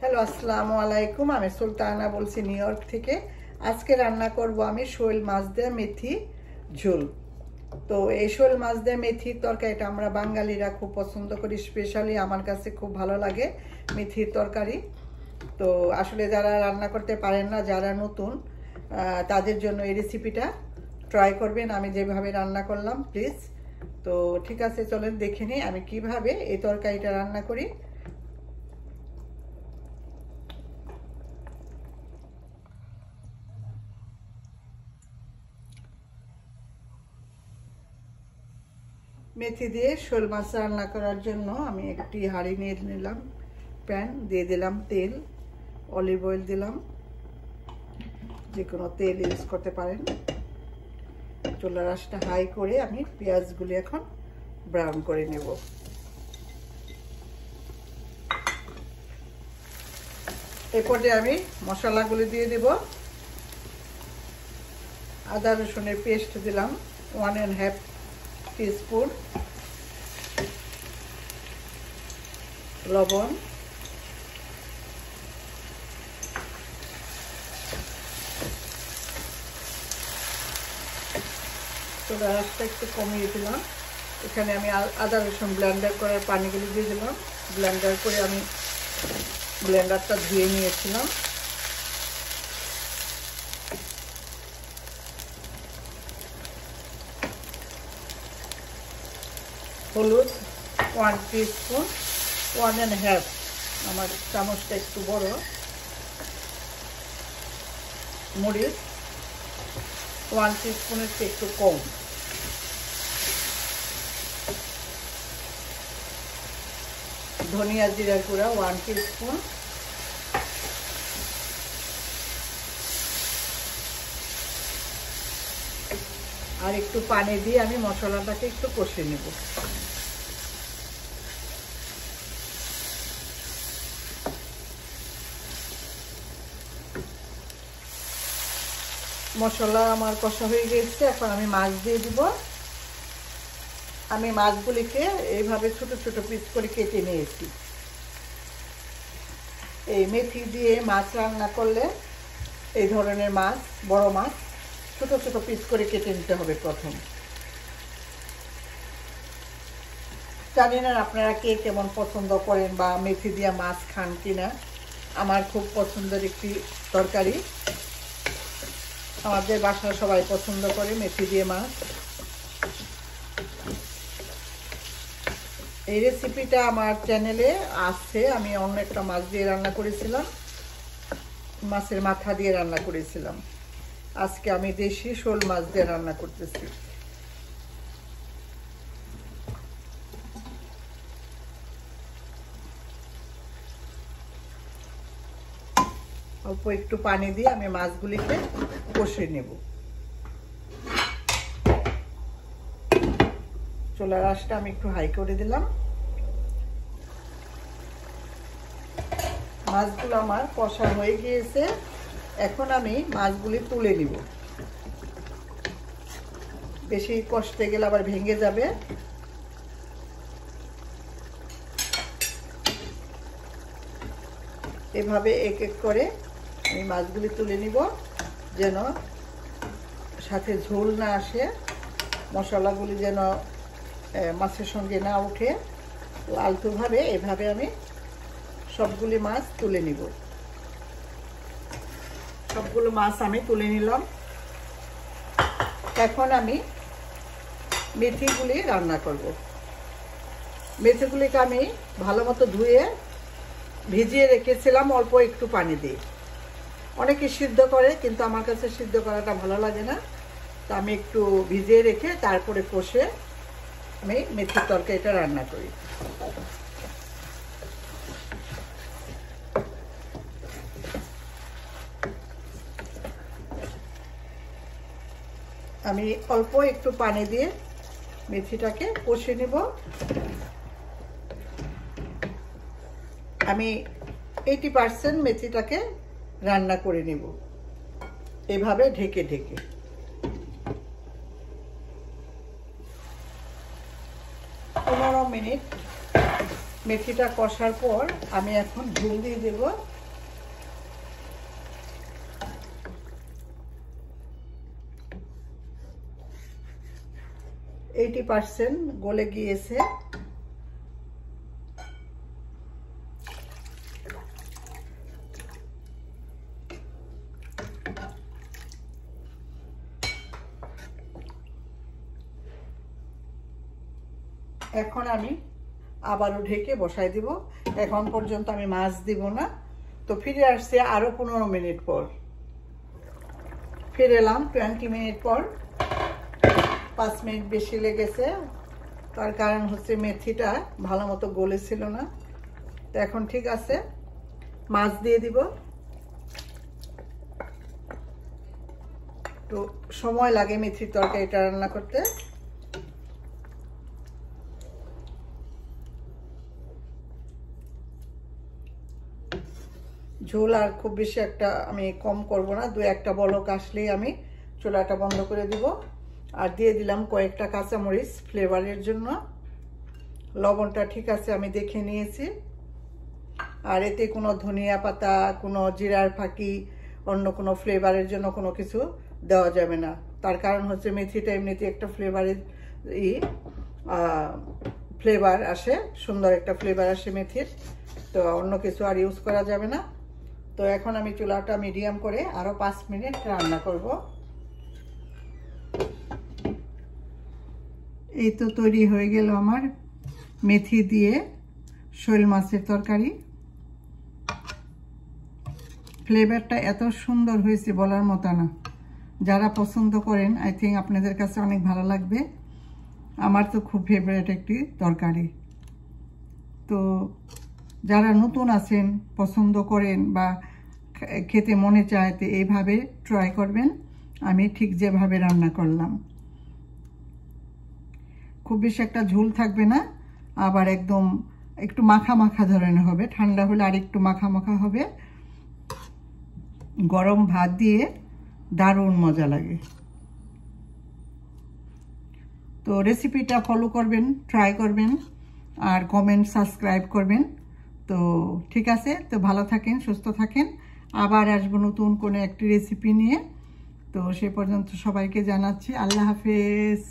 Hello, আসসালামু আলাইকুম। আমি সুলতানা বলছি নিউ ইয়র্ক থেকে। আজকে রান্না করব আমি শোল মাছ দিয়ে মেথি ঝোল। তো এই শোল মাছ দিয়ে মেথির তরকারিটা আমরা বাঙালিরা খুব পছন্দ করি, স্পেশালি আমার কাছে খুব ভালো লাগে মেথির তরকারি। তো আসলে যারা রান্না করতে পারেন না, যারা নতুন, তাদের জন্য এই রেসিপিটা ট্রাই করবেন আমি যেভাবে রান্না করলাম প্লিজ। তো ঠিক আছে, চলেন দেখে নিই আমি কিভাবে এই তরকারিটা রান্না করি। মেথি দিয়ে শোল মাছ রান্না করার জন্য আমি একটি হাঁড়ি নিয়ে নিলাম, প্যান দিয়ে দিলাম তেল, অলিভ অয়েল দিলাম, যে কোনো তেল ইউজ করতে পারেন। চুলার আঁচটা হাই করে আমি পেঁয়াজগুলি এখন ব্রাউন করে নেব। এরপরে আমি মশলাগুলি দিয়ে দেব। আদা রসুনের পেস্ট দিলাম 1.5 টিস্পুন, লবণ, চুলার আঁচটা একটু কমিয়ে দিলাম। এখানে আমি আদা রসুন ব্লেন্ডার করার পানিগুলি দিয়ে দিলাম। ব্লেন্ডার করে আমি ব্লেন্ডারটা ধুয়ে নিয়েছিলাম। হলুদ 1 টিস্পুন, 1.5, আমার চামচটা একটু বড়। মরিচ 1 টিস্পুনের চেয়ে একটু কম। ধনিয়া জিরার গুঁড়া 1 টিস্পুন। আর একটু পানি দিয়ে আমি মশলাটাকে একটু কষে নেব। মশলা আমার কষা হয়ে গেছে, এখন আমি মাছ দিয়ে দিব। আমি মাছগুলিকে এইভাবে ছোট ছোট পিস করে কেটে নিয়েছি। এই মেথি দিয়ে মাছ রান্না করলে এই ধরনের মাছ, বড় মাছ ছোট ছোট পিস করে কেটে নিতে হবে প্রথম। জানি না আপনারা কে কেমন পছন্দ করেন বা মেথি দিয়ে মাছ খান কিনা। আমার খুব পছন্দের একটি তরকারি, আমাদের বাসায় সবাই পছন্দ করে মেথি দিয়ে মাছ। এই রেসিপিটা আমার চ্যানেলে আছে, আমি অন্য একটা মাছ দিয়ে রান্না করেছিলাম, মাছের মাথা দিয়ে রান্না করেছিলাম। আজকে আমি দেশি শোল মাছ দিয়ে রান্না করতেছি। অল্প একটু পানি দিয়ে আমি মাছগুলিকে কষে নেব। চুলার আঁচটা আমি একটু হাই করে দিলাম। মাছগুলো আমার কষা হয়ে গিয়েছে, এখন আমি মাছগুলি তুলে নিব। বেশি কষতে গেলে আবার ভেঙে যাবে। এভাবে এক এক করে আমি মাছগুলি তুলে নিব, যেন সাথে ঝোল না আসে, মশলাগুলি যেন মাছের সঙ্গে না উঠে। আলতোভাবে এভাবে আমি সবগুলি মাছ তুলে নিব। সবগুলো মাছ আমি তুলে নিলাম। এখন আমি মেথিগুলি রান্না করব। মেথিগুলিকে আমি ভালো মতো ধুয়ে ভিজিয়ে রেখেছিলাম অল্প একটু পানি দিয়ে। অনেকে সিদ্ধ করে, কিন্তু আমার কাছে সিদ্ধ করাটা ভালো লাগে না। তো আমি একটু ভিজিয়ে রেখে তারপরে কষে আমি মেথির তরকারিটা রান্না করি। আমি অল্প একটু পানি দিয়ে মেথিটাকে কষে নেব। আমি 80% মেথিটাকে রান্না করে নেব এভাবে ঢেকে ঢেকে। 15 মিনিট মেথিটা কষার পর আমি এখন ঝোল দিয়ে দেব। 80% গলে গিয়েছে। এখন আমি আবারও ঢেকে বসাই দিব। এখন পর্যন্ত আমি মাছ দিব না। তো ফিরে আসছে আরো 15 মিনিট পর। ফিরে এলাম 20 মিনিট পর। 5 মিনিট বেশি লেগেছে, তার কারণ হচ্ছে মেথিটা ভালো মতো গলেছিল না। তো এখন ঠিক আছে, মাছ দিয়ে দিব। তো সময় লাগে মেথির তরকারিটা রান্না করতে। ঝোল আর খুব বেশি একটা আমি কম করব না, 2-1টা বলক আসলেই আমি চুলাটা বন্ধ করে দিব। আর দিয়ে দিলাম কয়েকটা কাঁচামরিচ ফ্লেভারের জন্য। লবণটা ঠিক আছে আমি দেখে নিয়েছি। আর এতে কোনো ধনিয়া পাতা, কোনো জিরার ফাঁকি, অন্য কোনো ফ্লেভারের জন্য কোনো কিছু দেওয়া যাবে না। তার কারণ হচ্ছে মেথিটা এমনিতে একটা ফ্লেভারের ফ্লেভার আসে, সুন্দর একটা ফ্লেভার আসে মেথির। তো অন্য কিছু আর ইউজ করা যাবে না। তো এখন আমি চুলাটা মিডিয়াম করে আরো 5 মিনিট রান্না করব। এই তো তৈরি হয়ে গেল আমার মেথি দিয়ে শোল মাছের তরকারি। ফ্লেভারটা এত সুন্দর হয়েছে বলার মতো না। যারা পছন্দ করেন আই থিঙ্ক আপনাদের কাছে অনেক ভালো লাগবে। আমার তো খুব ফেভারিট একটি তরকারি। তো যারা নতুন আছেন, পছন্দ করেন বা খেতে মনে চায়, তো এইভাবে ট্রাই করবেন। আমি ঠিক যেভাবে রান্না করলাম। খুব বেশি একটা ঝোল থাকবে না, আবার একদম একটু মাখা মাখা ধরনের হবে। ঠান্ডা হলে আর একটু মাখা মাখা হবে। গরম ভাত দিয়ে দারুণ মজা লাগে। তো রেসিপিটা ফলো করবেন, ট্রাই করবেন, আর কমেন্ট সাবস্ক্রাইব করবেন। তো ঠিক আছে, তো ভালো থাকেন, সুস্থ থাকেন। আবার আসবো নতুন কোনো একটি রেসিপি নিয়ে। তো সে পর্যন্ত সবাইকে জানাচ্ছি আল্লাহ হাফেজ।